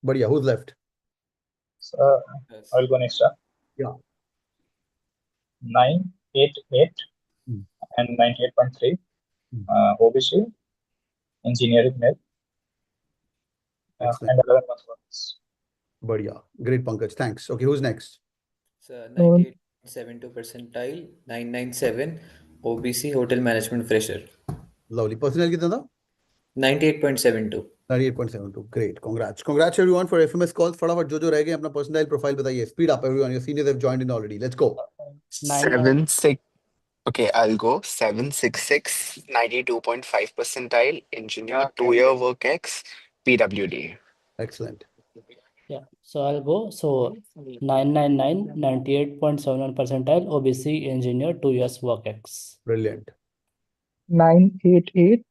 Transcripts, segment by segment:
बढ़िया. Who's left? So Yes. I'll go next. Sir. Yeah. 988 Hmm. and 98.3. Hmm. OBC, engineering male, Excellent. and 11 months. बढ़िया. Great, Pankaj. Thanks. Okay, who's next? So So 98.72 percentile, 997 OBC hotel management fresher. Lovely. Personnel कितना था? 98.72. 98.72. Great. Congrats. Congrats everyone for FMS calls. फटाफट जो रह गए अपना personal profile बताइए. Speed up everyone. Your seniors have joined in already. Let's go. 9 Okay, I'll go 766, 92.5 percentile, engineer, 2-year work ex, PWD. Excellent. Yeah, so I'll go. So 999, 98.71 percentile, OBC engineer, 2 years work ex. Brilliant. 988,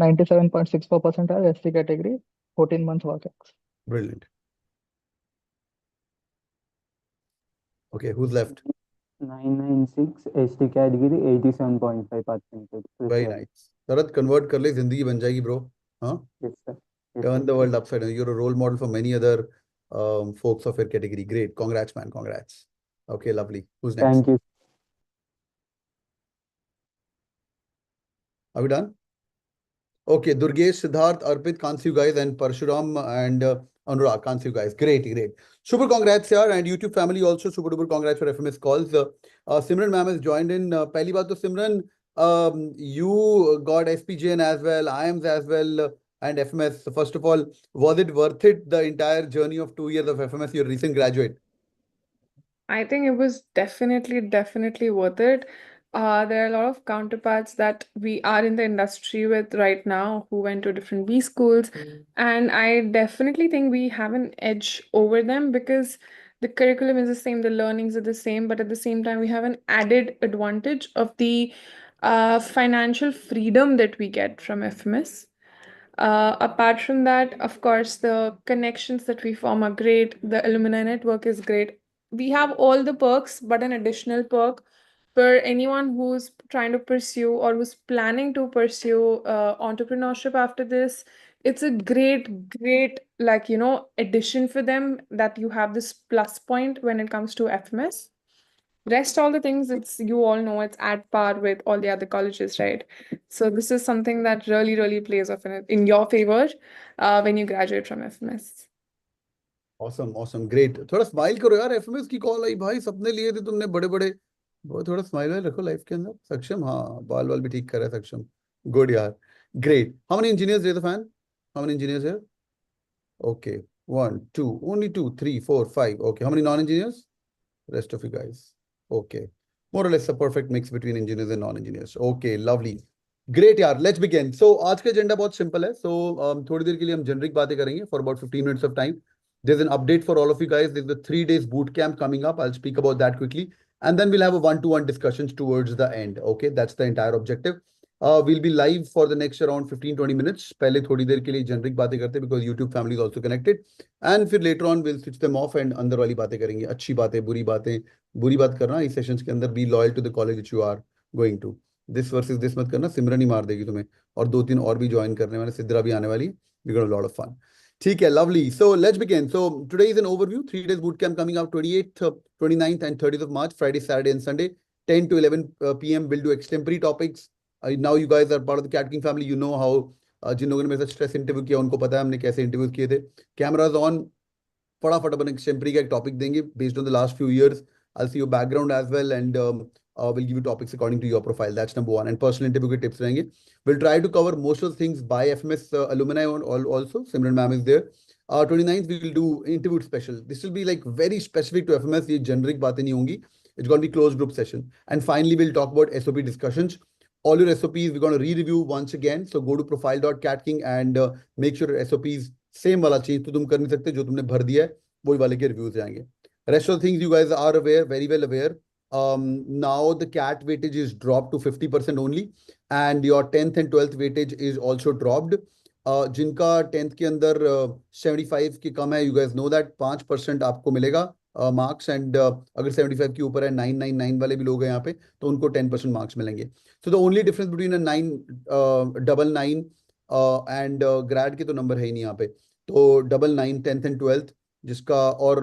97.64 percentile, SC category, 14 months work ex. Brilliant. Okay, who's left? 996 ST category 87.5%. Very nice. Sharat, convert कर ले जिंदगी बन जाएगी bro. Huh? Yes, sir. Yes, Turn sir. the world upside down. You're a role model for many other folks of your category. Great. Congrats, man. Congrats. Okay, lovely. Who's next? Thank you. Are we done? Okay, Durgesh, Siddharth, Arpit, can't see you guys, and Parshuram and Anurag, can't see you guys. Great, great. Super congrats here, and YouTube family also super duper congrats for FMS calls. Simran ma'am has joined in. Pehli baat to Simran, you got SPJain as well, IIMs as well, and FMS. So first of all, was it worth it, the entire journey of 2 years of FMS? You're a recent graduate. I think it was definitely worth it. There are a lot of counterparts that we are in the industry with right now who went to different B schools, and I definitely think we have an edge over them because the curriculum is the same, the learnings are the same, but at the same time, we have an added advantage of the financial freedom that we get from FMS. Apart from that, of course, the connections that we form are great. The alumni network is great. We have all the perks, but an additional perk for anyone who's trying to pursue or who's planning to pursue entrepreneurship after this. It's a great, like, addition for them that you have this plus point when it comes to FMS. Rest all the things, it's, you all know, it's at par with all the other colleges, right? So this is something that really plays off in your favor when you graduate from FMS. Awesome, great. थोड़ा smile करो यार, FMS की call आई भाई, सपने लिए थे तुमने बड़े बड़े. वो थोड़ा स्माइल रखो लाइफ के अंदर. सक्षम, हाँ, बाल भी ठीक कर रहा है सक्षम. गुड यार. Great. How many engineers raise the fan? How many engineers here? Okay. 1, 2, only 2, 3, 4, 5. Okay. How many non-engineers? Rest of you guys. Okay. More or less a perfect mix between engineers and non-engineers. Okay, lovely. Great यार, let's begin. So आज का agenda बहुत simple है. So थोड़ी देर के लिए हम generic बातें करेंगे for about 15 minutes of time. There's an update for all of you guys. There's the 3 days boot camp coming up. I'll speak about that quickly. And then we'll have a one-to-one discussions towards the end. Okay, that's the entire objective. We'll be live for the next around 15-20 minutes. पहले थोड़ी देर के लिए generic बातें करते हैं because YouTube family is also connected. And फिर later on we'll switch them off and अंदर वाली बातें करेंगे. अच्छी बातें, बुरी बातें. बुरी बात करना इस सेशंस के अंदर. Be loyal to the college which you are going to. This versus this मत करना, सिमरन ही मार देगी तुम्हें. और 2-3 और भी ज्वाइन करने वाले, सिद्रा भी आने वाली. We're gonna have a lot of fun. ठीक है, lovely. So let's begin. So today is an overview. 3 days bootcamp coming up 28th, 29th and 30th of March, Friday, Saturday and Sunday, 10 to 11 p.m. We'll do extemporary topics. Now you guys are part of the CATKing family. You know how जिन लोगों ने मेरे साथ stress interview किया उनको पता है हमने कैसे इंटरव्यू किए थे. कैमराज ऑन, फटाफट अपन एक्सटेम्परी का एक टॉपिक देंगे based on the last few years. I'll see your background as well and we'll give you topics according to your profile. That's number one. And personal interview के tips रहेंगे. We'll try to cover most of the things by FMS alumni also. Simran ma'am is there. 29th we will do interview special. This will be like very specific to FMS. ये generic बातें नहीं होंगी. It's going to be closed group session. And finally we'll talk about SOP discussions. All your SOPs we're going to re-review once again. So go to profile.catking and make sure SOPs same वाला change तो तुम कर नहीं सकते, जो तुमने भर दिया है वही वाले के reviews जाएंगे. Rest of the things you guys are aware, very well aware. Now the CAT weightage is dropped to 50% only, and your 10th and 12th weightage is also dropped. जिनका 10th के अंदर 75 के कम है, you guys know that 5% आपको मिलेगा marks, and अगर 75 के ऊपर है 999 वाले भी लोग हैं यहाँ पे तो उनको 10% marks मिलेंगे. So the only difference between a 999 and grad के तो नंबर है ही नहीं यहाँ पे. तो 99 10th and 12th जिसका और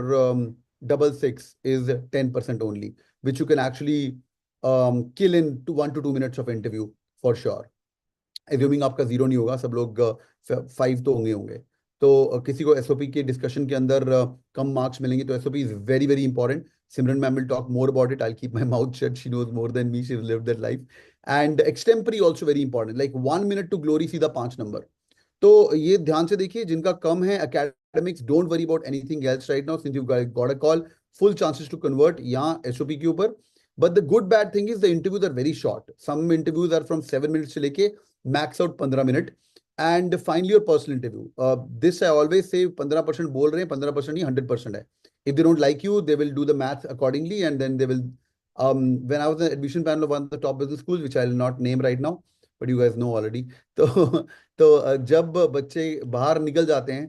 66 is 10% only, which you can actually kill in 1 to 2 minutes of interview for sure. Assuming आपका जीरो नहीं होगा, सब लोग 5 तो होंगे तो किसी को एसओपी के डिस्कशन के अंदर कम मार्क्स मिलेंगे तो SOP is very very important. Simran ma'am will talk more about it. I'll keep my mouth shut. She knows more than me. She's lived that life. And extempore also very important. Like 1 minute to glory, सीधा 5 number. तो ये ध्यान से देखिए, जिनका कम है academics, don't worry about anything else right now since you've got a call. Full chances to convert यहाँ SOP के ऊपर. But the good bad thing is the interviews are very short. Some interviews are from 7 minutes से लेके max out 15 minute. And finally your personal interview. This I always say 15% बोल रहे हैं, 15% नहीं 100% है. If they don't like you, they will do the math accordingly and then they will. When I was in the admission panel of one of the top business schools, which I will not name right now, but you guys know already. तो जब बच्चे बाहर निकल जाते हैं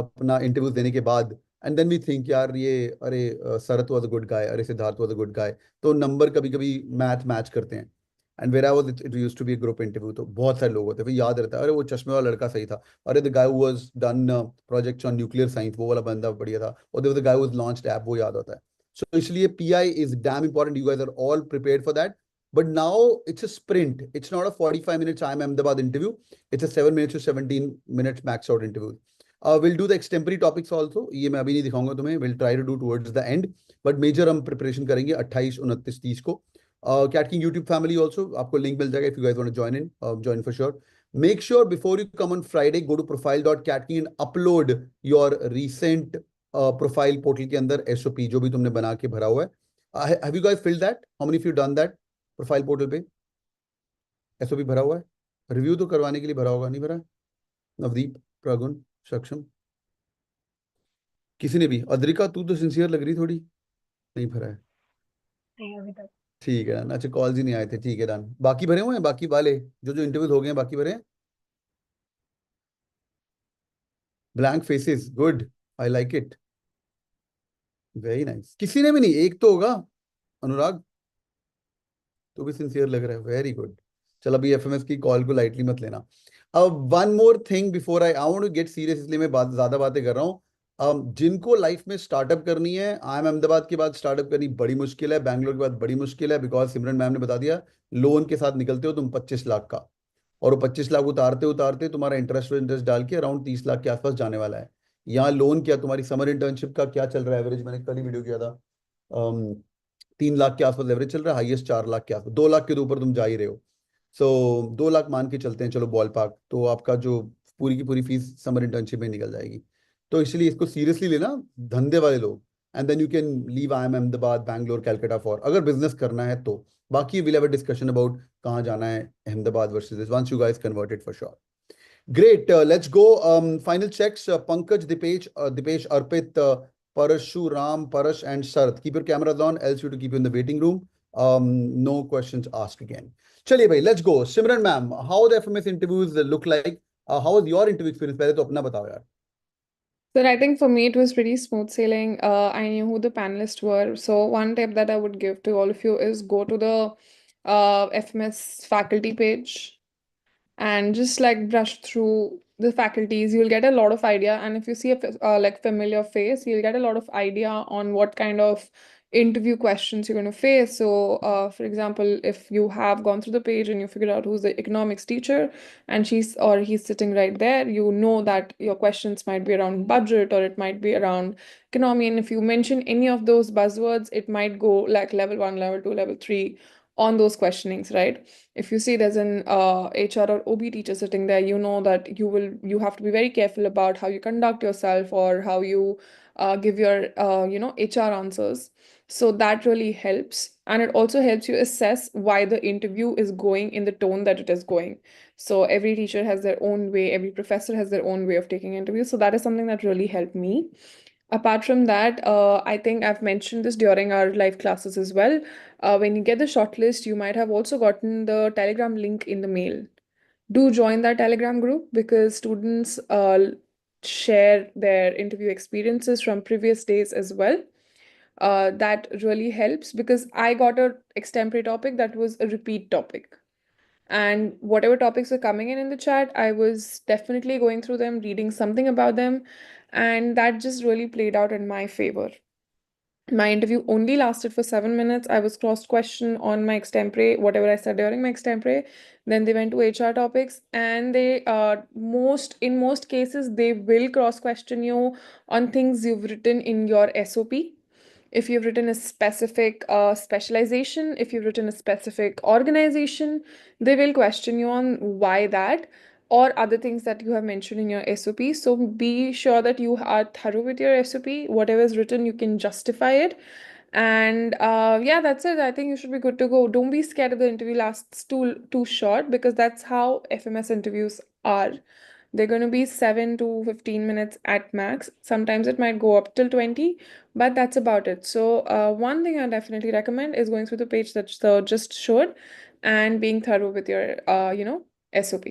अपना interview देने के बाद, एंड देन वी थिंक यार ये अरे शरत वाज अ गुड गाय, अरे Siddharth was a good guy, तो नंबर कभी कभी मैच करते हैं. And where I was it used to be group interview, तो बहुत सारे लोग होते हैं, फिर याद रहता है अरे वो चश्मे वाला लड़का सही था, अरे the guy who was done projects on nuclear science, वो वाला बंदा बढ़िया था, और there was the guy who was launched app, वो याद होता है. सो इसलिए PI is damn important. You guys are all prepared for that. But now it's a sprint. It's not a 45 minutes IIM Ahmedabad interview. It's a 7 minutes to 17 minutes max out interview. We'll do the extemporary topics also. ये मैं अभी नहीं दिखाऊंगा तुम्हें. We'll try to do towards the end. But major हम preparation करेंगे 28, 29, 30 को. CATKing YouTube family also. आपको link मिल जाएगा if you guys want to join in. Join for sure. Make sure before you come on Friday, go to profile.catking and upload your recent profile portal के अंदर SOP जो भी तुमने बना के भरा हुआ है. Have you guys filled that? How many of you done that? Profile portal पे एसओपी भरा हुआ है. रिव्यू तो करवाने के लिए भरा होगा, नहीं भरा? नवदीप, प्रागुन, सक्षम, किसी ने भी? अद्रिका तू तो सिंसियर लग रही थोड़ी. नहीं भरा है? नहीं अभी तक. ठीक है डन. अच्छा कॉल्स ही नहीं आए थे. ठीक है डन. बाकी भरे हुए हैं, बाकी वाले जो इंटरव्यूज हो गए हैं बाकी भरे हैं. Blank faces, good, I like it, very nice. किसी ने भी नहीं? एक तो होगा. अनुराग तो भी सिंसियर लग रहा है, वेरी गुड. चल अभी एफएमएस की कॉल को लाइटली मत लेना. अब one more thing before I want to get serious, इसलिए मैं ज्यादा बातें कर रहा हूँ. जिनको लाइफ में स्टार्टअप करनी है, IIM अहमदाबाद के बाद स्टार्टअप करनी बड़ी मुश्किल है, बैंगलोर के बाद बड़ी मुश्किल है, बिकॉज सिमरन मैम ने बता दिया लोन के साथ निकलते हो तुम 25 लाख का, और वो 25 लाख उतारते उतारते तुम्हारा इंटरेस्ट डाल के अराउंड 30 लाख के आसपास जाने वाला है. यहाँ लोन क्या, तुम्हारी समर इंटर्नशिप का क्या चल रहा है एवरेज? मैंने कल ही वीडियो किया था. 3 लाख के आसपास एवरेज चल रहा है, हाईएस्ट 4 लाख के आसपास. 2 लाख के ऊपर तुम जा ही रहे हो. सो 2 लाख मान के चलते हैं चलो बॉल पार्क, तो आपका जो पूरी की पूरी फीस समर इंटर्नशिप में निकल जाएगी. तो इसलिए इसको सीरियसली लेना धंधे वाले लोग. And then you can leave IIM Ahmedabad, Bangalore, Calcutta for, अगर बिजनेस करना है तो. बाकी will have a discussion about कहाँ जाना है Ahmedabad versus this once you guys converted for sure. Great. Let's go. Final checks. Pankaj, Dipesh, Arpit, Parashuram, Parash, and Sarath. Keep your cameras on, else you to keep you in the waiting room. No questions asked again. चलिए भाई, let's go. Simran ma'am, how the FMS interviews look like? How was your interview experience? पहले तो अपना बताओ यार. So I think for me it was pretty smooth sailing. I knew who the panelists were. So one tip that I would give to all of you is go to the FMS faculty page and just like brush through the faculties. You'll get a lot of idea, and if you see a like familiar face, you'll get a lot of idea on what kind of interview questions you're going to face. So for example, if you have gone through the page and you figured out who's the economics teacher and she's or he's sitting right there, you know that your questions might be around budget or it might be around economy, and if you mention any of those buzzwords, it might go like level 1, level 2, level 3 on those questionings, right? If you see there's an HR or OB teacher sitting there, you know that you have to be very careful about how you conduct yourself or how you give your HR answers. So that really helps, and it also helps you assess why the interview is going in the tone that it is going. So every teacher has their own way, every professor has their own way of taking interviews. So that is something that really helped me. Apart from that, I think I've mentioned this during our live classes as well. When you get the shortlist, you might have also gotten the Telegram link in the mail. Do join that Telegram group because students share their interview experiences from previous days as well. That really helps because I got a extemporary topic that was a repeat topic. and whatever topics were coming in the chat, I was definitely going through them, reading something about them, and that just really played out in my favor. My interview only lasted for 7 minutes. I was cross-questioned on my extempore, whatever I said during my extempore. Then they went to HR topics, and they in most cases they will cross-question you on things you've written in your SOP. If you've written a specific specialization, if you've written a specific organization, they will question you on why that, or other things that you have mentioned in your SOP. So be sure that you are thorough with your SOP. Whatever is written, you can justify it. And yeah, that's it. I think you should be good to go. Don't be scared if the interview lasts too short, because that's how FMS interviews are. They're going to be 7 to 15 minutes at max. Sometimes it might go up till 20, but that's about it. So one thing I definitely recommend is going through the page that Sir just showed and being thorough with your, SOP.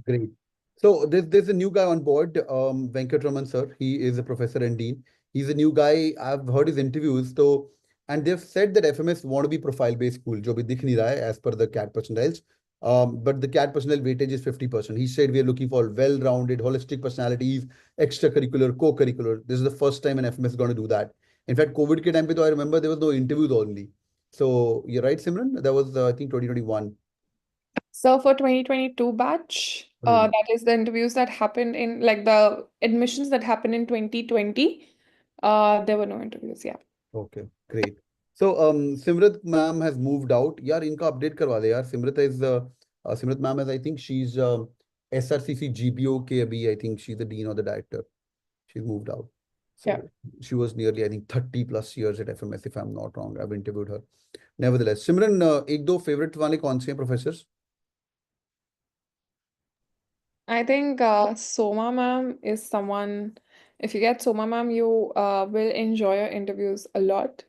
Great. So there's a new guy on board, Venkatraman sir. He is a professor and dean. He's a new guy. I've heard his interviews. So, and they've said that FMS want to be profile-based school, जो भी दिख नहीं रहा है as per the CAT percentiles. But the CAT percentile weightage is 50%. He said we are looking for well-rounded, holistic personalities, extracurricular, co-curricular. This is the first time an FMS is going to do that. In fact, COVID ke time pe, I remember there was no interviews only. So you're right, Simran. That was I think 2021. So for 2022 batch, that is the interviews that happened in, like, the admissions that happened in 2020. There were no interviews, yeah. Okay, great. So Simrat ma'am has moved out. यार इनका update करवा दे यार. Simrat ma'am is, I think she's SRCC GBO के अभी, I think she's the dean or the director. She's moved out. So Yeah. she was nearly, I think, 30 plus years at FMS, if I'm not wrong. I've interviewed her. Nevertheless, Simran, एक दो favorite वाले कौन से हैं professors? I think Soma ma'am is someone, if you get Soma ma'am, you will enjoy your interviews a lot.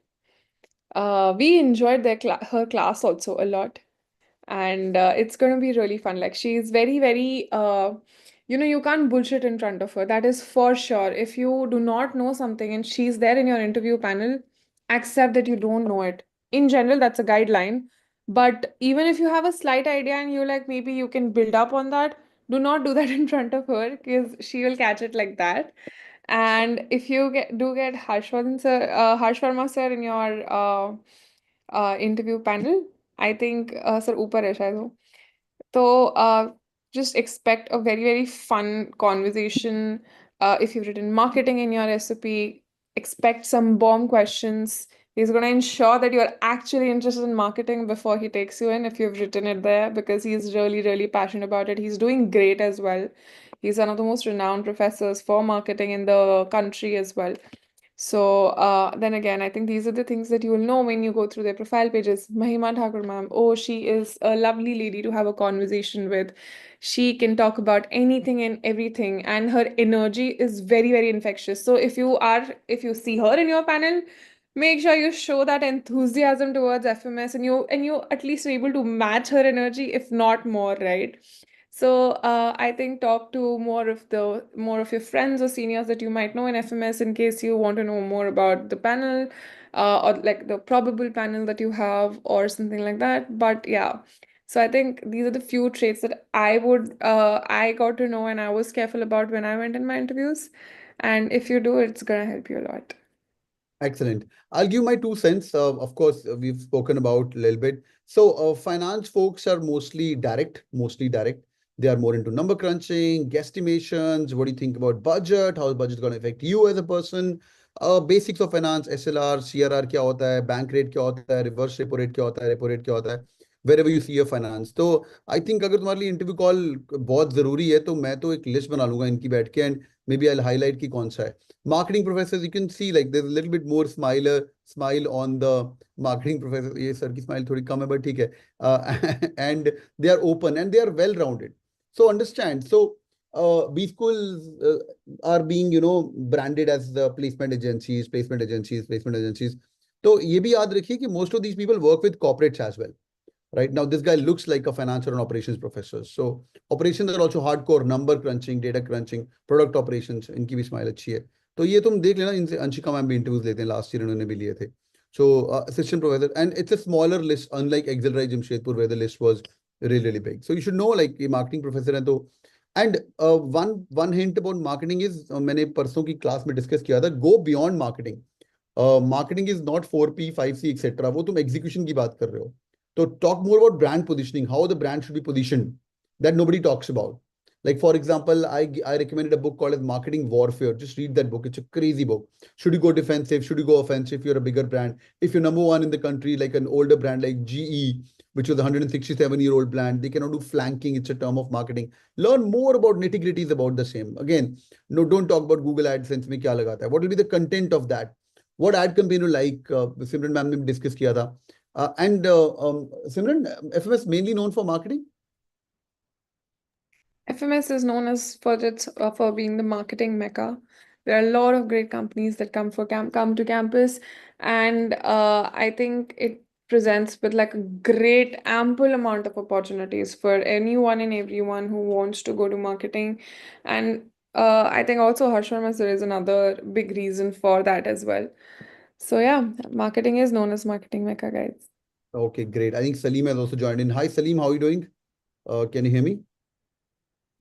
We enjoyed her class also a lot. And it's going to be really fun. Like, she's very, very, you can't bullshit in front of her. That is for sure. If you do not know something and she's there in your interview panel, accept that you don't know it. In general, that's a guideline. But even if you have a slight idea and you like, maybe you can build up on that, do not do that in front of her, because she will catch it like that. And if you get Harsh Verma sir in your interview panel, I think sir ऊपर है शायद वो. So just expect a very, very fun conversation. If you've written marketing in your SOP, expect some bomb questions. He's going to ensure that you're actually interested in marketing before he takes you in, if you've written it there, because he's really, really passionate about it. He's doing great as well. He's one of the most renowned professors for marketing in the country as well. So then again, I think these are the things that you will know when you go through their profile pages. Mahima Thakur ma'am, oh, she is a lovely lady to have a conversation with. She can talk about anything and everything, and her energy is very, very infectious. So if you see her in your panel, make sure you show that enthusiasm towards FMS, and you at least are able to match her energy, if not more, right? So I think talk to more of your friends or seniors that you might know in FMS, in case you want to know more about the panel, or like the probable panel that you have or something like that. But yeah, so I think these are the few traits that I got to know and I was careful about when I went in my interviews. And if you do, it's gonna help you a lot. Excellent. I'll give my 2 cents. Of course, we've spoken about a little bit. So finance folks are mostly direct. They are more into number crunching, guesstimations. What do you think about budget? How is budget going to affect you as a person? Basics of finance, SLR, CRR क्या होता है, bank rate क्या होता है, reverse repo rate क्या होता है, repo rate क्या होता है, wherever you see your finance. तो I think अगर तुम्हारे लिए इंटरव्यू कॉल बहुत जरूरी है, तो मैं तो एक लिस्ट बना लूंगा इनकी बैठ के, and maybe I'll highlight की कौन सा है. Marketing professors, you can see like there's a little bit more smile on the marketing professors. ये सर की smile थोड़ी कम है, but ठीक है. And they are open and they are well rounded. So understand. So B schools are being, branded as the placement agencies. तो ये भी याद रखिए कि most of these people work with corporates as well. Right now, this guy looks like a finance or an operations professor. So operations are also hardcore, number crunching, data crunching, product operations. इनकी भी smile अच्छी है. तो ये तुम देख लेना, इनसे अंशिका मैम भी interviews लेते हैं, last year इन्होंने भी लिए थे. So assistant professor, and it's a smaller list, unlike Excel Rai Jamshedpur, where the list was really big. So you should know like ये marketing professor है तो and one hint about marketing is मैंने परसों की class में discuss किया था, go beyond marketing. Marketing is not 4P 5C etc. वो तुम execution की बात कर रहे हो. तो talk more about brand positioning, how the brand should be positioned, that nobody talks about. Like for example, I recommended a book called as Marketing Warfare. Just read that book. It's a crazy book. Should you go defensive? Should you go offensive? If you're a bigger brand, if you're number one in the country, like an older brand like GE, which was a 167-year-old brand, they cannot do flanking. It's a term of marketing. Learn more about nitty-gritties about the same. Again, no, don't talk about Google AdSense में क्या लगाता है. What will be the content of that? What ad campaign you like? Simran ma'am ने discuss किया था. Simran, FMS mainly known for marketing. FMS is known as for being the marketing mecca. There are a lot of great companies that come to campus, and I think it presents with like a great ample amount of opportunities for anyone and everyone who wants to go to marketing. And I think also Harshvarma sir is another big reason for that as well. So yeah, marketing is known as marketing mecca, guys. Okay, great. I think Salim has also joined in. Hi, Salim, how are you doing? Can you hear me?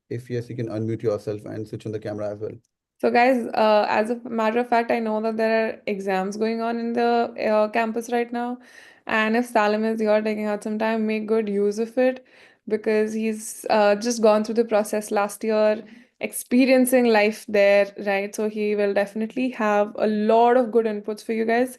If yes, you can unmute yourself and switch on the camera as well. So guys, as a matter of fact, I know that there are exams going on in the campus right now. And if Salim is here taking out some time, make good use of it because he's just gone through the process last year, experiencing life there, right? So he will definitely have a lot of good inputs for you guys.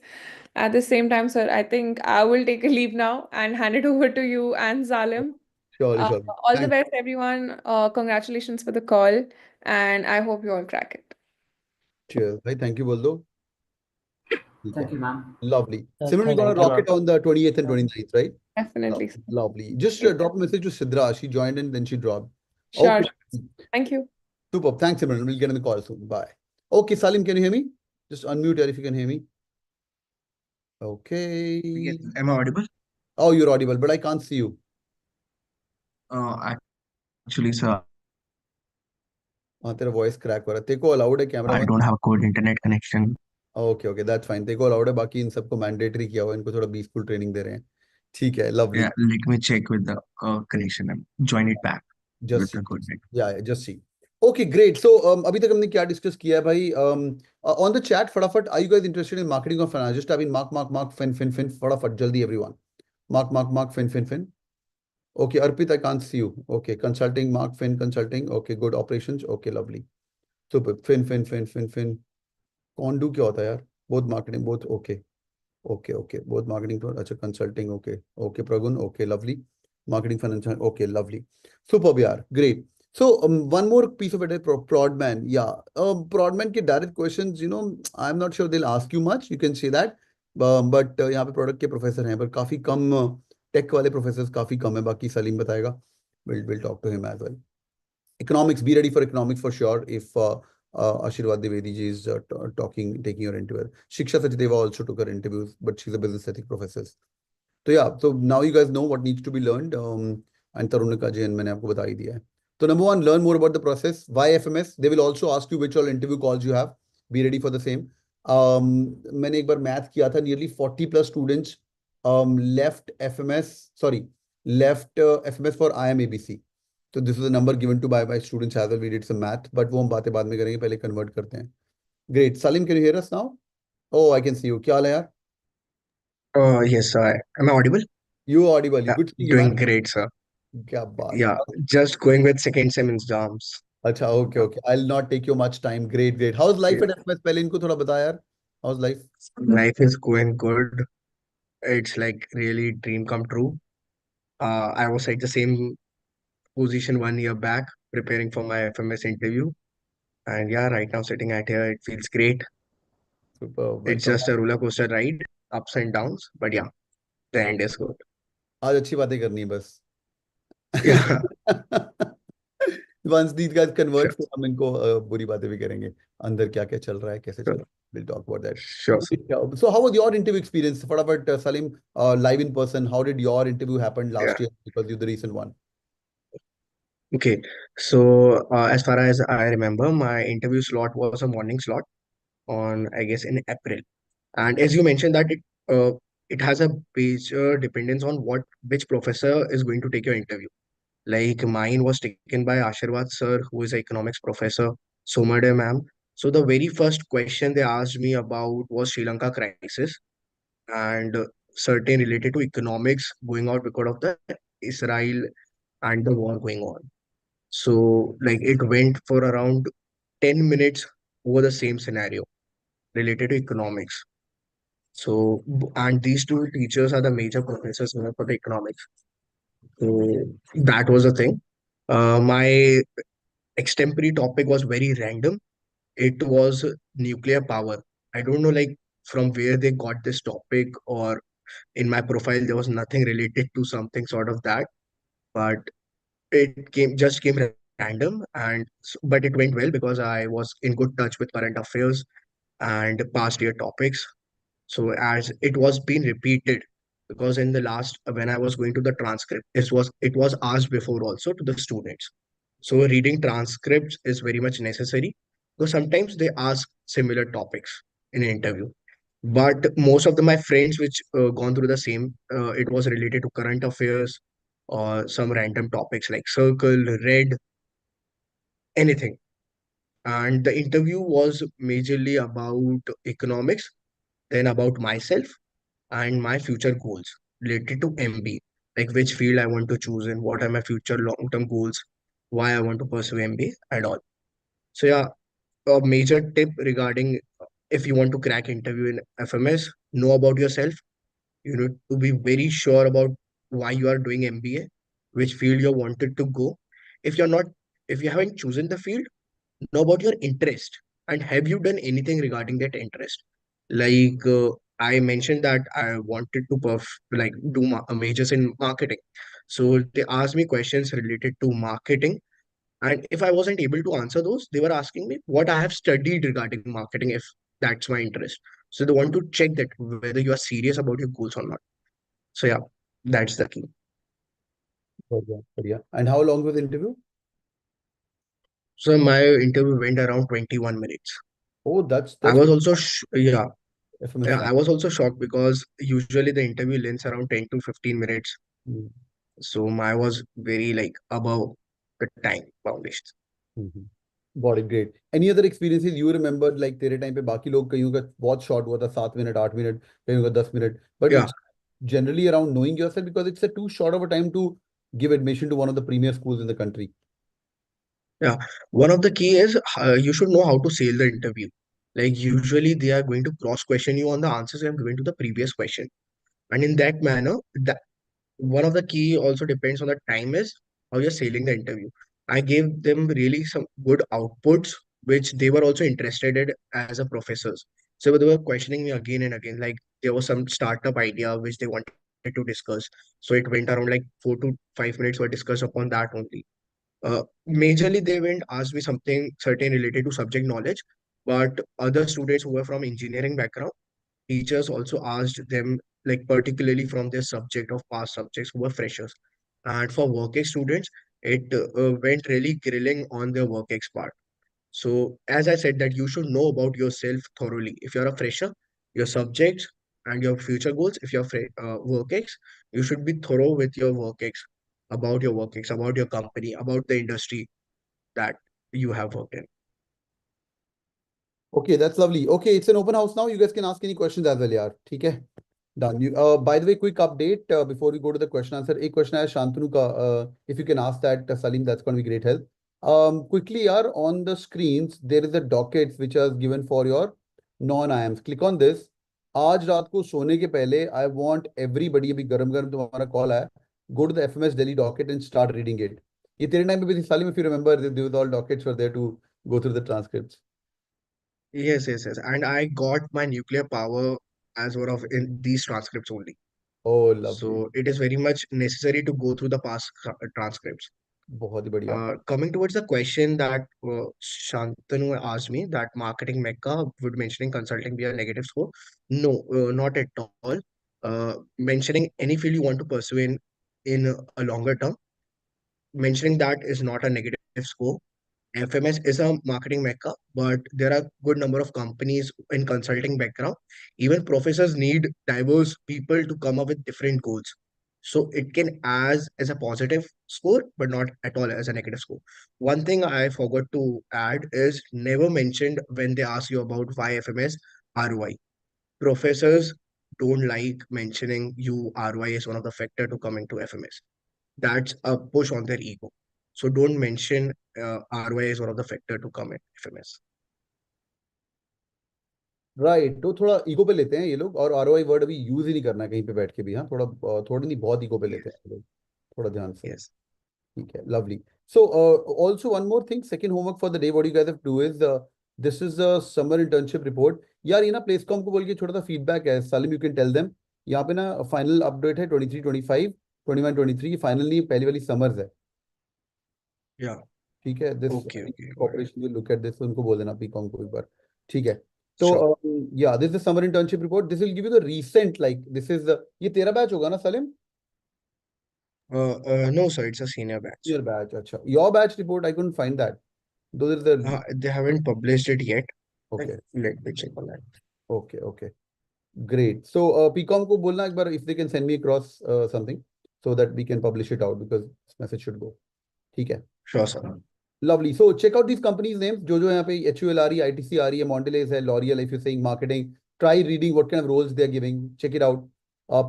At the same time, sir, I think I will take a leave now and hand it over to you and Salim. Surely, surely. All the Thanks. best, everyone. Congratulations for the call, and I hope you all crack it. Cheers. Bhai, thank you, Boldo. Thank you, ma'am. Lovely. Yeah, Simran, we're thank going to you. rocket on the 28th and 29th, right? Definitely. Lovely. Just drop a message to Sidra. She joined and then she dropped. Sure. Okay. Thank you. Super. Thanks, Simran. We'll get in the call soon. Bye. Okay, Salim, can you hear me? Just unmute here if you can hear me. Okay. Yes, am I audible? Oh, you're audible, but I can't see you. Actually, sir, हाँ तेरा voice crack हो रहा है. तेरे को allowed है camera I में. don't have a good internet connection. Okay, that's fine. तेरे को allowed है. बाकी इन सबको mandatory किया हुआ है. इनको थोड़ा peaceful training दे रहे हैं. ठीक है, lovely. Yeah, let me check with the connection and join it back Just with see. the good net. Yeah, just see. Okay, great. So अभी तक हमने क्या डिस्कस किया है भाई? On the chat, फटाफट, are you guys interested in marketing or finance? Just type in mark, fin, फटाफट, जल्दी everyone. Mark, fin. Okay, Arpit, I can't see you. Okay, consulting, mark, fin, consulting. Okay, good. Operations. Okay, lovely. Super. Fin. कौन do क्या होता है यार? Both marketing, both. Okay. Both marketing, अच्छा, consulting. Okay, Pragun. Okay, lovely. Marketing, financial. Okay, lovely. Superb, yaar. Great. So one more piece of it, Prodman. Yeah, Prodman के direct questions, I'm not sure they'll ask you much. You can say that, but यहाँ पे product के professor हैं, but काफी कम tech वाले professors काफी कम है. बाकी सलीम बताएगा. We'll talk to him as well. Economics, be ready for economics for sure. If Ashirwad Dwivedi ji is taking your interview. Shiksha Sachdeva also took her interviews, but she's a business ethics professor. So yeah, so now you guys know what needs to be learned. And Tarunika ji and मैंने आपको बता ही दिया है. So number one, learn more about the process. Why FMS? They will also ask you which all interview calls you have. Be ready for the same. मैंने एक बार math किया था. Nearly 40 plus students left FMS for IIMABC. So this is a number given to by students as well. We did some math, but वो हम बातें बाद में करेंगे. पहले convert करते हैं. Great. Salim, can you hear us now? Oh, I can see you. क्या हाल है यार? Yes, sir. Am I audible? You are audible. Yeah, Good seeing you, doing man. great, sir. क्या बात. Yeah, just going with second sem exams. अच्छा, okay. I'll not take you much time. Great. How's life Yeah. at FMS? पहले इनको थोड़ा बता यार. How's life? Life is going good. It's like really dream come true. I was at the same position 1 year back, preparing for my FMS interview. And yeah, right now sitting at here, it feels great. Super. It's just a roller coaster ride, ups and downs, but yeah, the end is good. आज अच्छी बातें करनी है बस. Yeah, Once these guys convert, sure, फिर हम इनको बुरी बातें भी करेंगे. अंदर क्या क्या चल रहा है, कैसे चल sure, रहा है. We'll talk about that. sure, sir. So how was your interview experience? फटाफट Salim, live in person. How did your interview happen Yeah. last year? Because you're the recent one. Okay. So as far as I remember, my interview slot was a morning slot on, I guess, in April. And as you mentioned that it has a major dependence on which professor is going to take your interview. Like mine was taken by Ashirwad sir, who is an economics professor, Somade ma'am. So the very first question they asked me about was Sri Lanka crisis and certain related to economics going out because of the Israel and the war going on. So like it went for around 10 minutes over the same scenario related to economics. So and these two teachers are the major professors for the economics. So that was the thing. My extemporary topic was very random. It was nuclear power. I don't know like from where they got this topic, or in my profile there was nothing related to something sort of that, but it came random, and but it went well because I was in good touch with current affairs and past year topics. So as it was being repeated, because in the last when I was going to the transcript, it was asked before also to the students. So reading transcripts is very much necessary because sometimes they ask similar topics in an interview. But most of my friends which gone through the same, it was related to current affairs or some random topics like circle, red, anything. And the interview was majorly about economics, then about myself and my future goals related to MBA, like which field I want to choose and what are my future long-term goals, why I want to pursue MBA and all. So yeah, a major tip regarding if you want to crack interview in FMS, know about yourself. You need to be very sure about why you are doing MBA, which field you wanted to go. If you're not, if you haven't chosen the field, know about your interest and have you done anything regarding that interest. Like I mentioned that I wanted to like do majors in marketing. So they asked me questions related to marketing, and if I wasn't able to answer those, they were asking me what I have studied regarding marketing, if that's my interest. So they want to check that whether you are serious about your goals or not. So yeah, that's the key. बढ़िया बढ़िया. And how long was the interview? So my interview went around 21 minutes. Oh, I that's was also yeah. FMS Yeah, I standard. was also shocked because usually the interview lengths around 10 to 15 minutes. Hmm. So my was very like above the time foundations. Mhm. Got it, great. Any other experiences you remember, like तेरे time पे बाकी लोग कईयों का बहुत short हुआ था 7 minute 8 minute कईयों का 10 minute, but Yeah, it's generally around knowing yourself because it's a too short of a time to give admission to one of the premier schools in the country. yeah. One of the key is you should know how to sail the interview. Like usually they are going to cross question you on the answers you have given to the previous question. And in that manner, that one of the key also depends on the time is how you're sailing the interview. I gave them really some good outputs, which they were also interested in as a professors. So they were questioning me again and again. Like there was some startup idea which they wanted to discuss. So it went around like 4 to 5 minutes were discussed upon that only. Majorly they went asked me something certain related to subject knowledge, but other students who were from engineering background, teachers also asked them like particularly from their subject of past subjects who were freshers. And for work students, it went really grilling on their work part. So as I said that you should know about yourself thoroughly. If you're a fresher, your subjects and your future goals. If you're work you should be thorough with your work about your work about your company, about the industry that you have worked in. Okay, that's lovely. Okay, it's an open house now. You guys can ask any questions as well, यार. ठीक है? Done. By the way, quick update before we go to the question answer. एक question है शांतनु का. If you can ask that, Salim, that's going to be great help. Quickly, yaar, on the screens there is a docket which is given for your non-IIMs. Click on this. आज रात को सोने के पहले I want everybody, अभी गरम गरम तुम्हारा कॉल है, go to the FMS Delhi docket and start reading it. ये तेरे टाइम पे भी थी सालिम, if you remember, all dockets were there to go through the transcripts. Yes. And I got my nuclear power as one of in these transcripts only. Oh, lovely. So it is very much necessary to go through the past transcripts. बहुत ही बढ़िया. Coming towards the question that Shantanu asked me, that marketing mecca, would mentioning consulting be a negative score? No, not at all. Mentioning any field you want to pursue in a longer term, mentioning that is not a negative score. FMS is a marketing mecca, but there are good number of companies in consulting background. Even professors need diverse people to come up with different goals. So it can as a positive score, but not at all as a negative score. One thing I forgot to add is never mentioned when they ask you about why FMS ROI. Professors don't like mentioning you ROI is one of the factor to come into FMS. That's a push on their ego. So don't mention ROI is one of the factor to come in FMS. Right, तो थोड़ा ego पे लेते हैं ये लोग, और ROI word अभी use ही नहीं करना है कहीं पे बैठ के भी। हाँ, थोड़ा थोड़ा नहीं, बहुत ईगो पे लेते हैं ये लोग, थोड़ा ध्यान से। Yes. ठीक है, lovely. So also one more thing, second homework for the day, what you guys have to do is this is a summer internship report. यार ये ना प्लेसकॉम को बोल के छोटा सा फीडबैक है, Salim, you can tell them. यहाँ पे ना फाइनल अपडेट है 23 25 21 23, फाइनल नहीं, पहली वाली समर्स है। Yeah. ठीक है, this Okay. Okay. Got it. Corporation will look at this, उनको बोल देना पीकॉम को एक बार। ठीक है, तो Sure. Yeah this is summer internship report, this will give you the recent, like this is ये तेरा बैच होगा ना Salim? No, sir, it's a senior batch. Your batch, अच्छा। Your batch report I couldn't find that, though is the They haven't published it yet. Okay Let me check on that. Okay okay, great. So pcom को बोलना एक बार if they can send me across something so that we can publish it out, because this message should go. ठीक है, Sure, sir. lovely. So check out these companies names, जो यहाँ पे HUL आ रही है, ITC आ रही है, Mondelez है, L'Oreal, if you're saying marketing, try reading what kind of roles they are giving, check it out.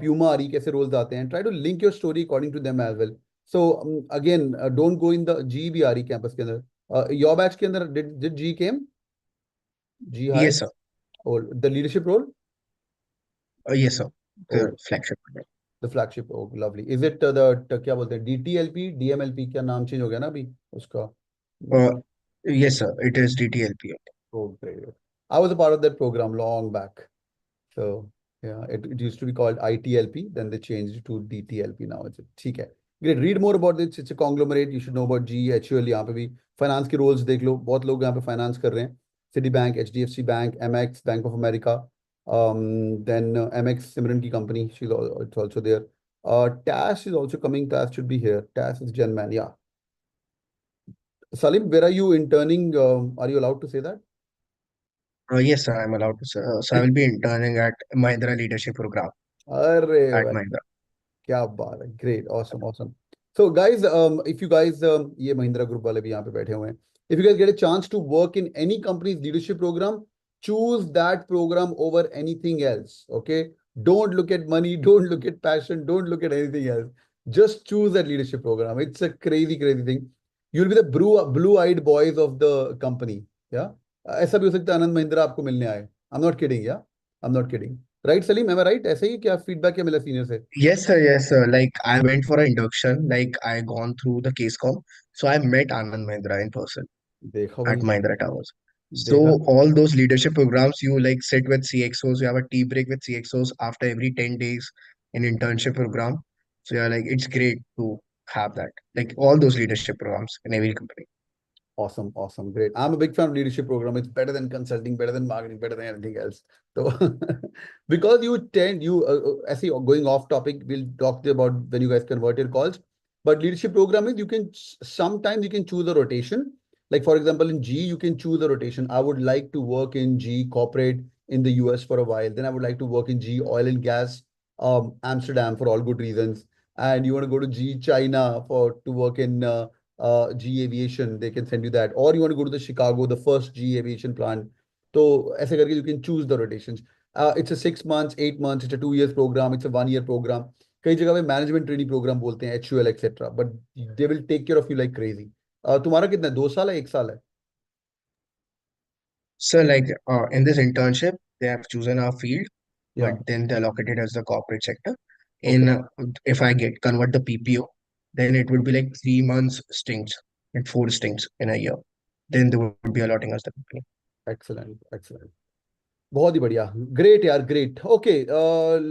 Puma आ रही है, कैसे roles आते हैं, try to link your story according to them as well. So again, don't go in the G भी आ रही campus के अंदर, your batch के अंदर did G came? G hire? Yes, sir. Or the leadership role? Yes, sir. The Oh, flagship. the flagship. Oh, lovely. Is it क्या बोलते हैं, DTLP, DMLP, क्या नाम चेंज हो गया ना अभी उसका? Uh, yes, sir. It is DTLP. Oh, great. I was a part of that program long back. So yeah, it used to be called ITLP, then they changed it to DTLP now. It's ठीक है. Great. Read more about this. It's a conglomerate. You should know about GE, HUL. यहाँ पे भी finance के roles देख लो, बहुत लोग यहाँ पे finance कर रहे हैं. Citibank, HDFC Bank, MX, Bank of America. Then MX Simran की company, it's also there. TAS is also coming. TAS should be here. TAS is Genman. Yeah. Salim, where are you interning? Are you allowed to say that? Yes, sir. I'm allowed to, sir. So I will be interning at Mahindra Leadership Program अरे at भाई, Mahindra. क्या बात है, great, awesome awesome. So guys, if you guys, ये Mahindra group वाले भी यहाँ पे बैठे हुए हैं, if you guys get a chance to work in any companies leadership programme, choose that program over anything else. Okay, don't look at money, don't look at passion, don't look at anything else, just choose that leadership program. It's a crazy crazy thing. You'll be the blue eyed boys of the company. Yeah, ऐसा भी हो सकता है आनंद महिंद्रा आपको मिलने आए। I'm not kidding. Yeah, I'm not kidding. Right, Salim, am I right? ऐसे ही क्या फीडबैक क्या मिला सीनियर से? Yes, sir. Yes, sir. Like I went for an induction. Like I gone through the case com. So I met Anand Mahindra in person देखा at भाई, Mahindra Towers. So देखा। all those leadership programs, you like sit with CXOs. You have a tea break with CXOs after every 10 days in internship program. So yeah, like it's great to have that. Like all those leadership programs in every company. Awesome, awesome, great. I'm a big fan of leadership program. It's better than consulting, better than marketing, better than anything else. So, because actually going off topic, we'll talk about when you guys convert your calls. But leadership program is, you can sometimes you can choose a rotation. Like for example, in G, you can choose a rotation. I would like to work in G corporate in the US for a while. Then I would like to work in G oil and gas, Amsterdam, for all good reasons. And you want to go to G China to work in G Aviation, they can send you that. Or you want to go to the Chicago, the first G Aviation plant. So ऐसे करके you can choose the rotations. It's a 6 months, 8 months, it's a 2 years program, it's a 1 year program. कई जगह पे management training programme बोलते हैं, HUL etcetera, but they will take care of you like crazy. तुम्हारा कितना है, 2 साल है, 1 साल है? So like in this internship, they have chosen our field, Yeah. but then they allocate it as the corporate sector. Okay. In if I convert the PPO, then it would be like 3 months stints and 4 stints in a year. Then they would be allotting us the company. Excellent, excellent. बहुत ही बढ़िया, great यार, great. Okay,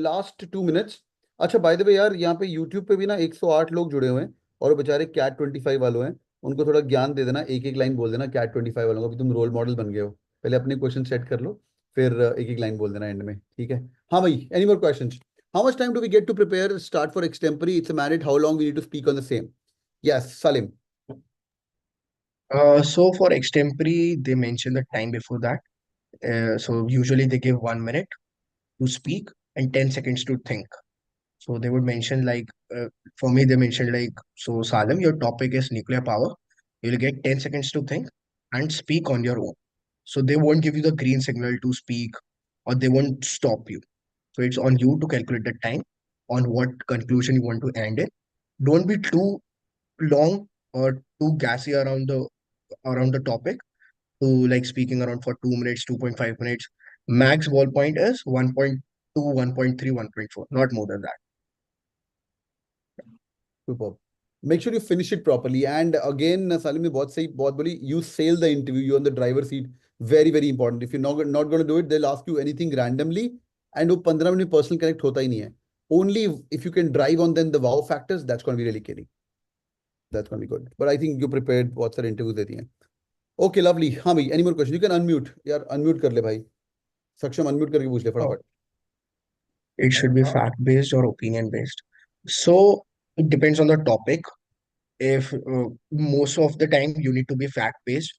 last 2 minutes. अच्छा, by the way यार, यहाँ पे YouTube पे भी ना 108 लोग जुड़े हुए हैं, और वो बेचारे कैट 25 वालों हैं, उनको थोड़ा ज्ञान दे देना, एक एक लाइन बोल देना कैट 25 वालों को। अभी तुम रोल मॉडल बन गए हो, पहले अपने क्वेश्चन सेट कर लो, फिर एक एक लाइन बोल देना एंड में, ठीक है? हाँ भाई, any more question? How much time do we get to prepare start for extempore? It's married, how long we need to speak on the same? Yes, Salim. So for extemporary, they mention the time before that. So usually they give 1 minute to speak and 10 seconds to think. So they would mention like, for me, they mentioned like, so Salim, your topic is nuclear power. You'll get 10 seconds to think and speak on your own. So they won't give you the green signal to speak or they won't stop you. So it's on you to calculate the time on what conclusion you want to end it. Don't be too long or too gassy around the topic to like speaking around for 2 minutes, 2.5 minutes. Max ballpoint is 1.2, 1.3, 1.4, not more than that. Superb. Make sure you finish it properly. And again, Salim ने बहुत सही बहुत बोली. You sail the interview. You're on the driver's seat. Very very important. If you're not going to do it, they'll ask you anything randomly. And वो 15 minute personal connect होता ही नहीं है. Only if you can drive on then the wow factors, that's going to be really killing. That's going to be good. But I think you prepared बहुत सारे interviews देती हैं. Okay, lovely. हाँ भाई, any more question? You can unmute. यार unmute कर ले भाई. सक्षम unmute करके पूछ ले फटाफट. It should be fact based or opinion based. So it depends on the topic. If most of the time you need to be fact based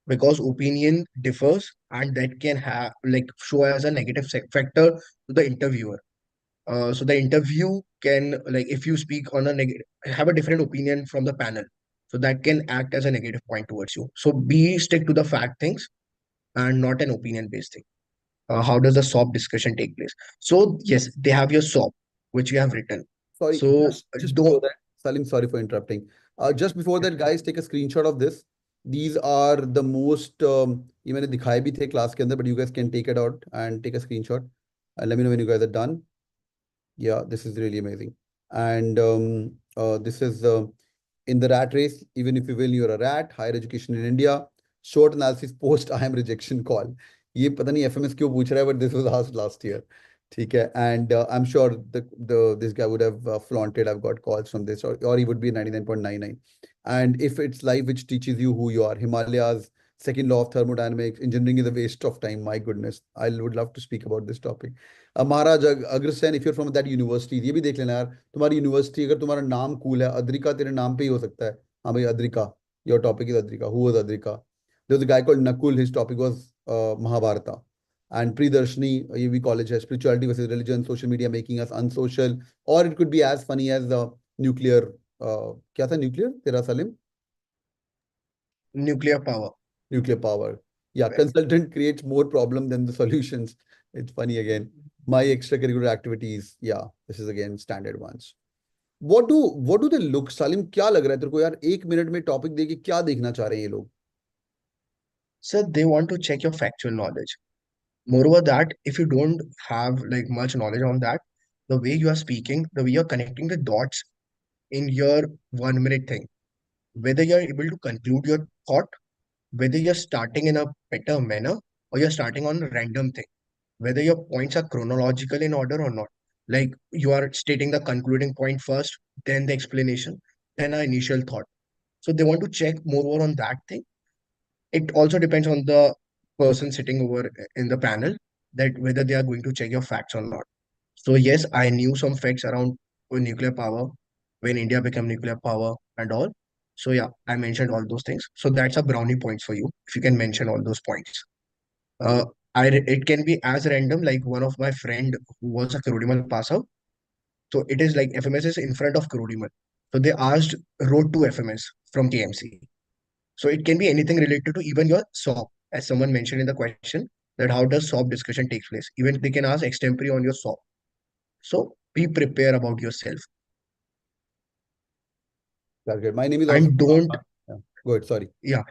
because opinion differs and that can have like show as a negative factor to the interviewer. So the interview can like if you speak on a negative have a different opinion from the panel, so that can act as a negative point towards you. So be stick to the fact things and not an opinion based thing. How does the SOP discussion take place? So yes, they have your SOP which you have written. Sorry, So just before don't that, Salim, sorry for interrupting. Just before that, guys, take a screenshot of this. These are the most ये मैंने दिखाए भी थे class के अंदर, but you guys can take it out and take a screenshot. And let me know when you guys are done. Yeah, this is really amazing. And this is in the rat race. Even if you will, you're a rat. Higher education in India. Short analysis post IIM rejection call. ये पता नहीं FMS क्यों पूछ रहा है, but this was asked last year. ठीक है, and I'm sure this guy would have flaunted. I've got calls from this, or he would be 99.99. And if it's life which teaches you who you are, Himalayas, second law of thermodynamics, engineering is a waste of time. My goodness, I would love to speak about this topic. Maharaj Agrasen, if you're from that university, ये भी देख लेना यार. तुम्हारी university अगर तुम्हारा नाम cool है, अद्रिका तेरे नाम पे ही हो सकता है. हाँ भाई, Adrika, your topic is Adrika. Who was Adrika? There was a guy called Nakul, his topic was Mahabharata. And Pridarshini, UV College has spirituality versus religion, social media making us unsocial, or it could be as funny as the nuclear. क्या था nuclear? तेरा Salim? nuclear power. Nuclear power. Yeah, Right. consultant creates more problem than the solutions. It's funny again. My extracurricular activities. Yeah, this is again standard ones. What do they look? Salim, क्या लग रहा है तेरे को यार? 1 minute में topic देके क्या देखना चाह रहे हैं ये लोग? So they want to check your factual knowledge. Moreover, that if you don't have like much knowledge on that, the way you are speaking, the way you're connecting the dots in your 1 minute thing, whether you're able to conclude your thought, whether you're starting in a better manner or you're starting on a random thing, whether your points are chronological in order or not. Like you are stating the concluding point first, then the explanation, then our initial thought. So they want to check more on that thing. It also depends on the person sitting over in the panel that whether they are going to check your facts or not. So yes, I knew some facts around nuclear power when India became nuclear power and all. So yeah, I mentioned all those things. So that's a brownie points for you if you can mention all those points. Uh, it can be as random like one of my friend who was a Kurodimal pass out. So it is like FMS is in front of Kurodimal. So they asked road to FMS from KMC. So it can be anything related to even your SOP, as someone mentioned in the question, that how does SOP discussion takes place. Even they can ask extemporary on your SOP. So be prepared about yourself That's good. My name is also. and don't Yeah. Go ahead. Sorry. yeah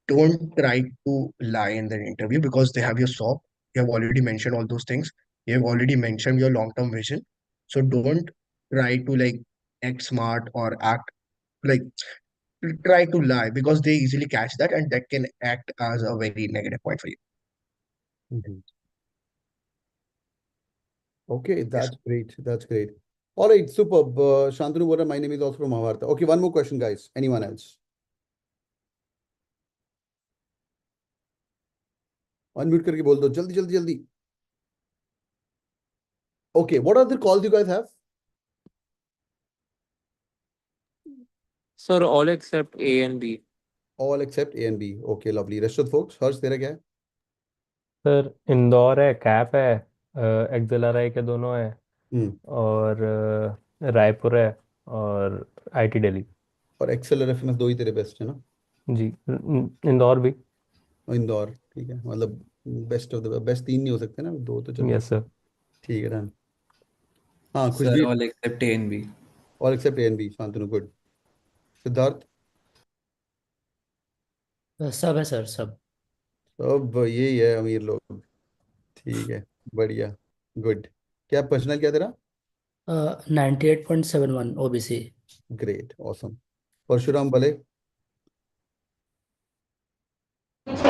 don't try to lie in the interview because they have your SOP. You have already mentioned all those things. You have already mentioned your long-term vision. So don't try to like act smart or act like try to lie because they easily catch that and that can act as a very negative point for you. Mhm. Okay, Yes. that's great. That's great. All right, superb. Shantanu Vora, my name is also from Mahabharata. Okay, one more question, guys. Anyone else? Unmute करके बोल दो जल्दी जल्दी जल्दी. Okay, what other calls you guys have? Sir, all except A and B. All except A and B. Okay, lovely. Rest of the folks, हर्ष तेरा क्या है? Sir Indore है, कैप है, एक्सेलराई के दोनों है, हम्म और रायपुर है, और आईटी दिल्ली। और एक्सेल और एफएमएस दो ही तेरे बेस्ट है ना? जी, इंदौर भी। और इंदौर ठीक है, मतलब बेस्ट ऑफ द बेस्ट तीन नहीं हो सकते ना, दो तो चलो यस सर। ठीक है डन। हाँ Sir, Khushbir, all except A and B. All except A and B, Shantanu good. Siddharth, सब है सर, सब। सब यही है अमीर लोग, ठीक है, बढ़िया, गुड। क्या पर्सनल क्या तेरा? 98.71 ओबीसी। Great, awesome. परशुराम भले,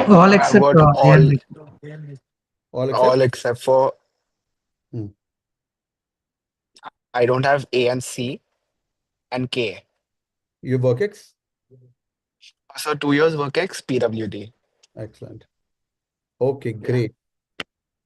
All I've except got A and B. All all except. except for I don't have A and C and K. You work ex, So 2 years work ex PWD. Excellent, okay great,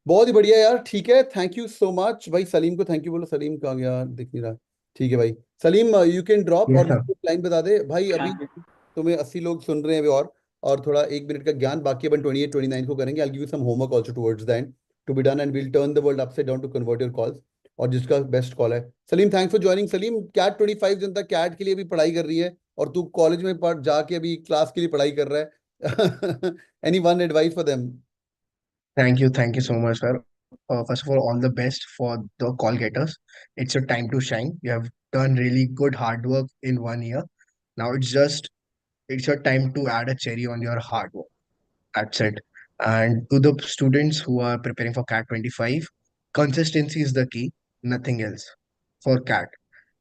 बहुत ही बढ़िया यार, ठीक है, thank you so much भाई। सलीम को thank you बोलो, सलीम कहाँ गया यार, दिख नहीं रहा। ठीक है भाई, Salim you can drop Yes, और sir. लाइन बता दे भाई। अभी Thank you. तुम्हें 80 लोग सुन रहे हैं अभी, और थोड़ा 1 मिनट का ज्ञान बाकी, अपन 28 29 को करेंगे। I give you some homework also towards the end to be done, and will turn the world upside down to convert your calls. और जिसका बेस्ट कॉल है, Salim thanks for joining. Salim CAT 25 जनता कैट के लिए भी पढ़ाई कर रही है, और तू कॉलेज में पढ़ जाके अभी क्लास के लिए पढ़ाई कर रहा है। Any one advice for them? Thank you so much, sir. First of all the best for the call getters. It's your time to shine. You have done really good hard work in 1 year. Now it's your time to add a cherry on your hard work. That's it. And to the students who are preparing for CAT 25, consistency is the key, nothing else. For CAT,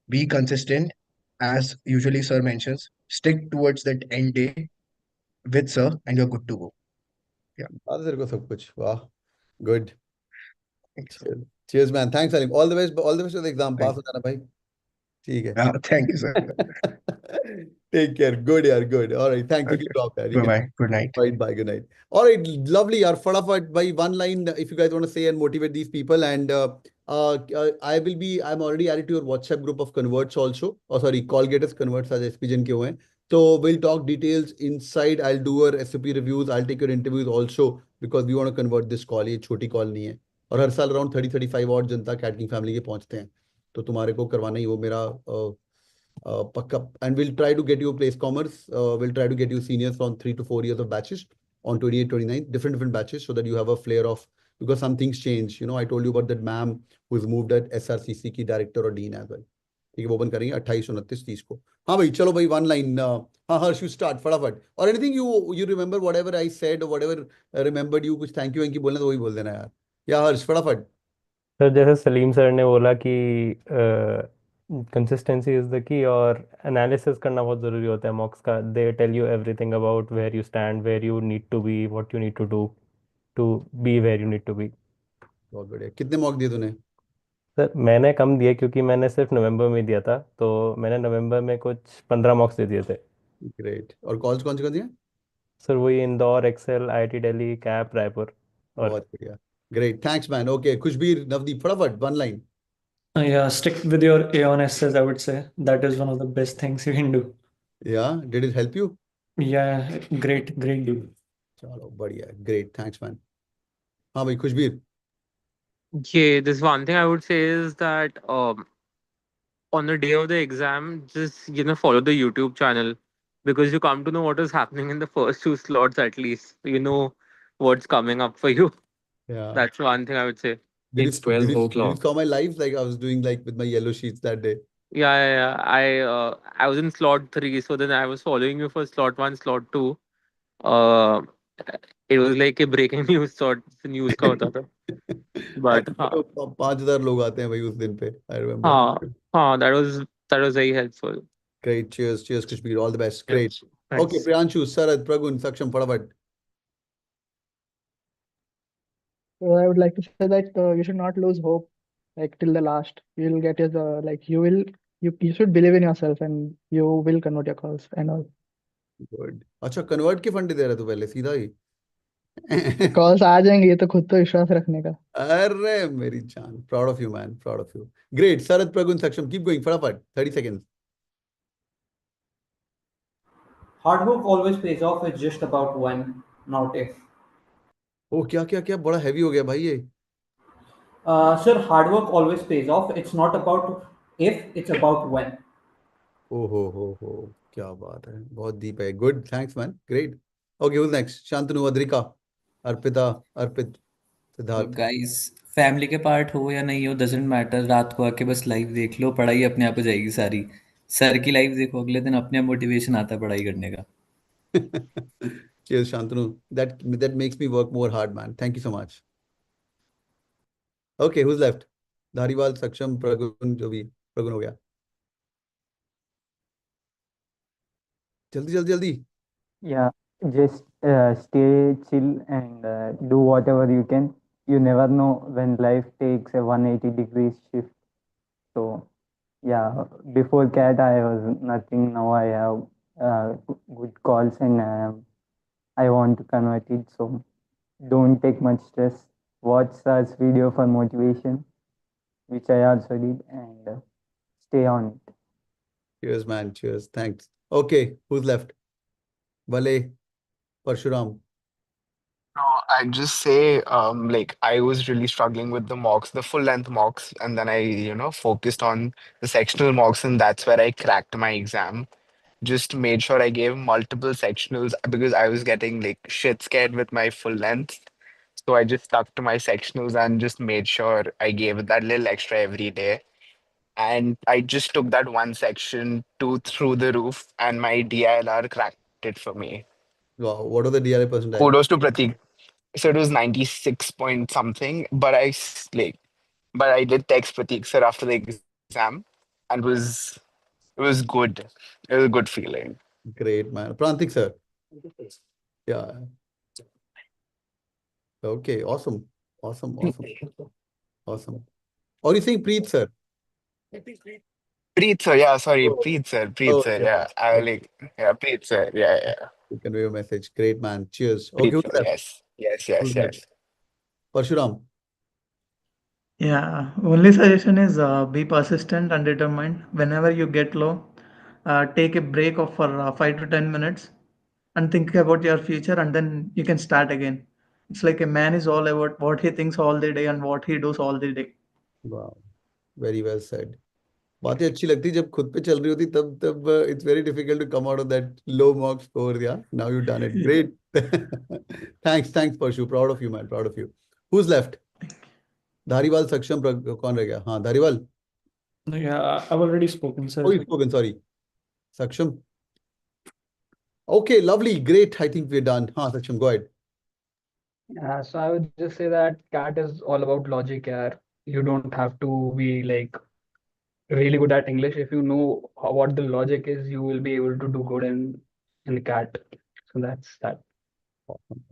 be consistent, as usually sir mentions. Stick towards that end day with sir, and you're good to go. Yeah. आता तेरे को सब कुछ, वाह, good. Thank you, sir. Cheers man, thanks Salim, all the best, all the best for the exam, pass Thank हो जाना भाई, ठीक है। thank you, sir. Take care, good यार, good, alright, thank you, Okay. Drop यार, you Bye can bye. Good night. right, bye, good night. All right, lovely yaar, फटाफट भाई, one line if you guys want to say and motivate these people, and I'm already added to your WhatsApp group of converts also, oh sorry, call getters converts आज SPJain के हुए हैं, so we'll talk details inside. I'll do your SOP reviews, I'll take your interviews also, because we want to convert this call, ये छोटी call नहीं है, और हर साल अराउंड 30-35 और जनता कैटकिंग फैमिली के पहुंचते हैं, तो तुम्हारे को करवाना ही वो मेरा पक्का। And we'll try to get you place commerce, we'll try to get you seniors from 3 to 4 years of batches on 28 29 different batches, so that you have a flair of, because some things change, you know, I told you about that ma'am who's moved at SRCC की director और dean as well, ठीक है, वो open करेंगे 28 29 30 को। हाँ भाई चलो भाई, वन लाइन, हाँ हर्ष यू स्टार्ट फटाफट, और anything you remember whatever I said और व्हाटएवर रिमेंबर्ड यू, कुछ थैंक यू बोलना तो वही बोल देना यार, या हर्ष फटाफट। सर जैसे सलीम सर ने बोला कि कंसिस्टेंसी इज द की, और एनालिसिस करना बहुत ज़रूरी होता है मॉक्स का। They tell you everything about where you stand, where you need to be, what you need to be where you need to be. बहुत बढ़िया, कितने मॉक दिए तूने? सर मैंने कम दिए क्योंकि मैंने सिर्फ नवंबर में दिया था, तो मैंने नवंबर में कुछ 15 मॉक्स दे दिए थे। ग्रेट, और कॉलेज कौन से कौन दिए? सर वही इंदौर, एक्सेल, आईटी दिल्ली, कैप, रायपुर। और बहुत बढ़िया, great, thanks man. Okay Khushbir, Navdeep फटाफट one line. Yeah, stick with your A on Ss, I would say. That is one of the best things you can do. या did it help you? Yeah, great, great deal. चलो बढ़िया, great, thanks man. हाँ भाई Khushbir. Yeah, this one thing I would say is that on the day of the exam, just follow the YouTube channel, because you come to know what is happening in the first two slots at least. You know what's coming up for you. या That's one thing I would say. It's 12 did you o'clock. saw my lives, like I was doing like with my yellow sheets that day? Yeah. I was in slot 3, so then I was following you for slot 1, slot 2. Uh, it was like a breaking news sort news का होता था. But हाँ, 5,000 लोग आते हैं भाई उस दिन पे, आई रिमेम्बर। हाँ, that was very helpful. Great, cheers, cheers Khushbir, all the best, Yeah. Great. Okay Thanks. Priyanshu, Sharad, Pragun, Saksham फटाफट। So I would like to say that you should not lose hope, like till the last. You'll get your like you should believe in yourself, and you will convert your calls and all. Good, अच्छा convert के फंडे दे रहा तू पहले सीधा ही? Calls आ जाएंगे, ये तो खुद तो विश्वास रखने का। अरे मेरी जान, proud of you man, proud of you, great. Sharad, Pragun, Saksham, keep going फटाफट, 30 seconds. Hard work always pays off. It's just about when, not if. ओ क्या क्या क्या, बड़ा हैवी हो गया भाई ये. Sir, hard work always pays off. It's not about if, it's about when. ओ हो, क्या बात है, बहुत डीप है. Good, thanks man, great. Okay, who's next? Shantanu, Adrika, Arpita, Arpit, तो सिद्धार्थ. गाइस, फैमिली के पार्ट हो या नहीं हो डजेंट मैटर, रात को आके बस लाइव देख लो, पढ़ाई अपने आप हो जाएगी सारी. सर की लाइव देखो, अगले दिन अपने आप मोटिवेशन आता है पढ़ाई करने का. Cheers, Shantanu. That makes me work more hard, man. Thank you so much. Okay, who's left? Dhariwal, सक्षम, प्रगुन, जो भी. प्रगुन हो गया. जल्दी जल्दी जल्दी. Yeah, just stay chill and do whatever you can. You never know when life takes a 180 degrees shift. So, yeah, before CAT, I was nothing. Now I have good calls and I want to convert it. So, don't take much stress. Watch Sar's video for motivation, which I also did, and stay on it. Cheers, man. Cheers. Thanks. Okay, who's left? Vale, Parshuram. No, I'd just say, like I was really struggling with the mocks, the full length mocks, and then I focused on the sectional mocks, and that's where I cracked my exam. Just made sure I gave multiple sectionals because I was getting like shit scared with my full length. So I just stuck to my sectionals and just made sure I gave it that little extra every day. And I just took that one section to through the roof, and my DILR cracked it for me. Wow, what are the DRA percentile? Kudos to Pratik. So it was 96 point something, but but I did text Pratik sir after the exam, and it was good. It was a good feeling. Great, man. Prantik, sir. Yeah. Okay, awesome. Awesome, awesome, awesome. Or you saying Preet, sir? Preet sir, yeah, sorry, Oh, Preet sir, yeah. Preet sir, yeah. You convey your message. Great, man. Cheers. Okay, Preet who's sir, left? yes. Who's left? Parshuram. Yeah, only suggestion is be persistent and determined. Whenever you get low, take a break of for 5 to 10 minutes and think about your future, and then you can start again. It's like a man is all about what he thinks all the day and what he does all the day. Wow. Very well said. बातें अच्छी लगती जब खुद पे चल रही होती, तब तब it's very difficult to come out of that low mark score. Yeah, now you've done it. Great. Thanks, Parshu. Proud of you, man. Proud of you. Who's left? Dhariwal, सक्षम, कौन रह गया? हाँ, Dhariwal. Yeah, I've already spoken, sir. Oh, you've spoken. Sorry. Saksham. Okay, lovely. Great. I think we're done. Haan, Saksham, go ahead. Yeah, so I would just say that CAT is all about logic here. You don't have to be like really good at English. If you know what the logic is, you will be able to do good in CAT. So that's that. Awesome.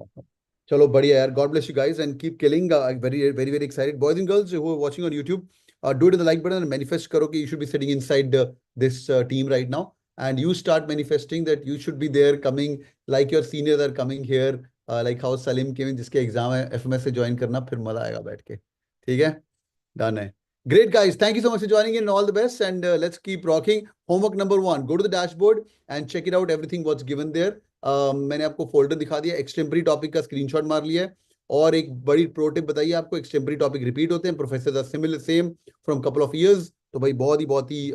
Chalo, badhiya yaar. God bless you guys and keep killing. Very excited. Boys and girls who are watching on YouTube, do it to the like button and manifest karo ki you should be sitting inside this team right now. And you start manifesting that you should be there coming, like your seniors are coming here, like how Salim came in, जिसके exam है FMS से join करना, फिर मजा आएगा बैठ के. ठीक है? Done है. Great guys, thank you so much for joining in and all the best, and let's keep rocking. Homework number 1, go to the dashboard and check it out, everything what's given there. मैंने आपको folder दिखा दिया, एक्सटेम्परी topic का screenshot मार लिया है. और एक बड़ी प्रो टिप बताइए आपको, एक्सटेम्परी टॉपिक रिपीट होते हैं, professor are similar same from couple of years. तो भाई बहुत ही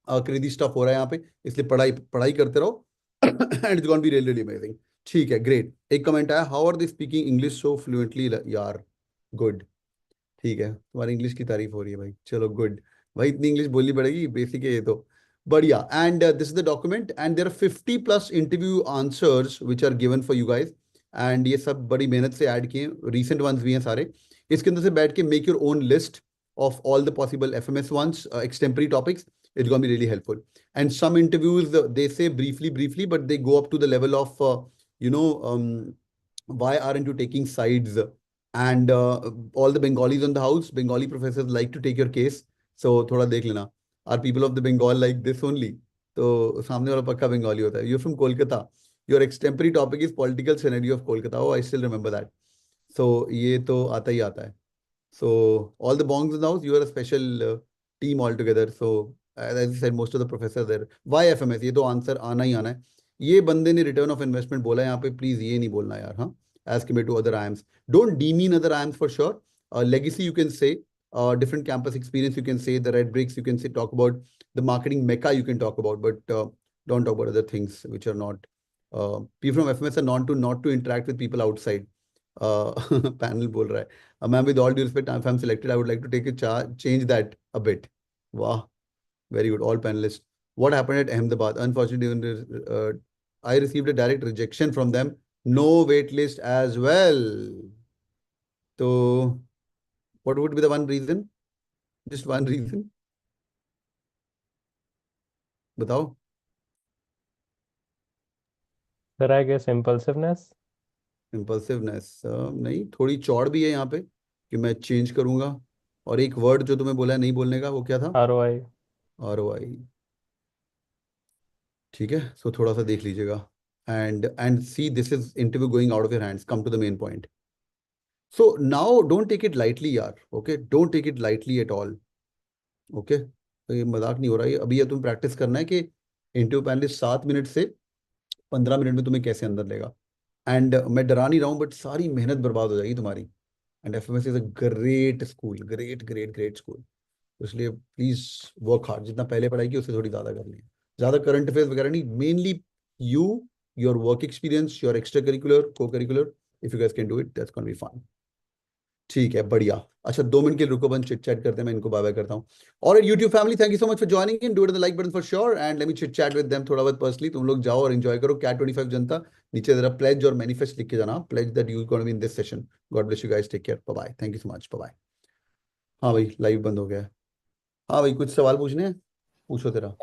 क्रेजी स्टफ हो रहा है यहाँ पे, इसलिए पढ़ाई करते रहो and it's gonna be really amazing. ठीक है, ग्रेट. एक कमेंट आया, how are they speaking English so fluently यार. गुड. ठीक है, तुम्हारी इंग्लिश की तारीफ हो रही है भाई. चलो गुड भाई, इतनी इंग्लिश बोलनी पड़ेगी, बेसिक है ये तो. बढ़िया. And this is the document and there are 50+ interview answers which are given for you guys. एंड ये सब बड़ी मेहनत से ऐड किए, रीसेंट वंस भी हैं सारे. इसके अंदर से बैठ के make your own list of all the possible FMS ones, extemporary topics. It's going to be really helpful. And some interviews, they say briefly, but they go up to the level of, why aren't you taking sides? And all the Bengalis on the house, Bengali professors like to take your case. So, thoda dekh lena. Are people of the Bengal like this only? तो सामने वाला पक्का बंगाली होता है. You're from Kolkata. Your extemporary topic is political scenario of Kolkata. Oh, I still remember that. So ये तो आता ही आता है. So all the bongs in the house, you are a special team altogether. So as I said, most of the professors there. Why FMS? ये तो answer आना ही आना है. ये बंदे ने रिटर्न ऑफ इन्वेस्टमेंट बोला है यहाँ पे, प्लीज ये नहीं बोलना यार, हाँ, as compare to other IIMs. Don't demean other IIMs for sure. Legacy you can say, different campus experience you can say, the red bricks you can say, talk about the marketing mecca you can talk about, but don't talk about other things which are not. People from FMS are known to not to interact with people outside. Panel बोल रहा है, ma'am, with all due respect, if I'm selected, I would like to take a change that a bit. Wow, very good, all panelists. What happened at Ahmedabad? Unfortunately, I received a direct rejection from them. No wait list as well. So, what would be the one reason? Just one reason. बताओ. Sir, I guess impulsiveness. Impulsiveness. नहीं, थोड़ी चौड़ भी है यहाँ पे कि मैं change करूंगा. और एक वर्ड जो तुम्हें बोला नहीं बोलने का, वो क्या था? ROI. ROI. ठीक है, सो थोड़ा सा देख लीजिएगा. And see, this is interview going out of your hands. Come to the main point. So now don't take it lightly यार. Okay, don't take it lightly at all. Okay, तो ये मजाक नहीं हो रहा है. अभी ये तुम्हें प्रैक्टिस करना है कि इंटरव्यू पैनलिस्ट 7 मिनट से 15 मिनट में तुम्हें कैसे अंदर लेगा. एंड मैं डरा नहीं रहा हूँ, बट सारी मेहनत बर्बाद हो जाएगी तुम्हारी. And FMS is a great school, great school. इसलिए प्लीज वर्क हार्ड. जितना पहले पढ़ाई की उससे थोड़ी ज्यादा करनी है. ज्यादा करंट अफेयर्स वगैरह नहीं, mainly you, your work experience, your extra curricular, co curricular. If you guys can do it, that's gonna be fun. ठीक है, बढ़िया. अच्छा, 2 मिनट के लिए रुको, बंद चिट चैट करते हैं, मैं इनको बाय बाय करता हूँ. और YouTube family, thank you so much for joining in. Do it the like button for sure and let me chit chat with them थोड़ा बहुत पर्सनली. तुम लोग जाओ और एंजॉय करो. कैट 25 जनता, नीचे जरा प्लेज और मैनिफेस्ट लिख के जाना. Pledge that you gonna be in this session. God bless you guys, take care, bye bye, thank you so much, bye bye. हाँ भाई, लाइव बंद हो गया है. हाँ भाई, कुछ सवाल पूछने हैं? पूछो तेरा.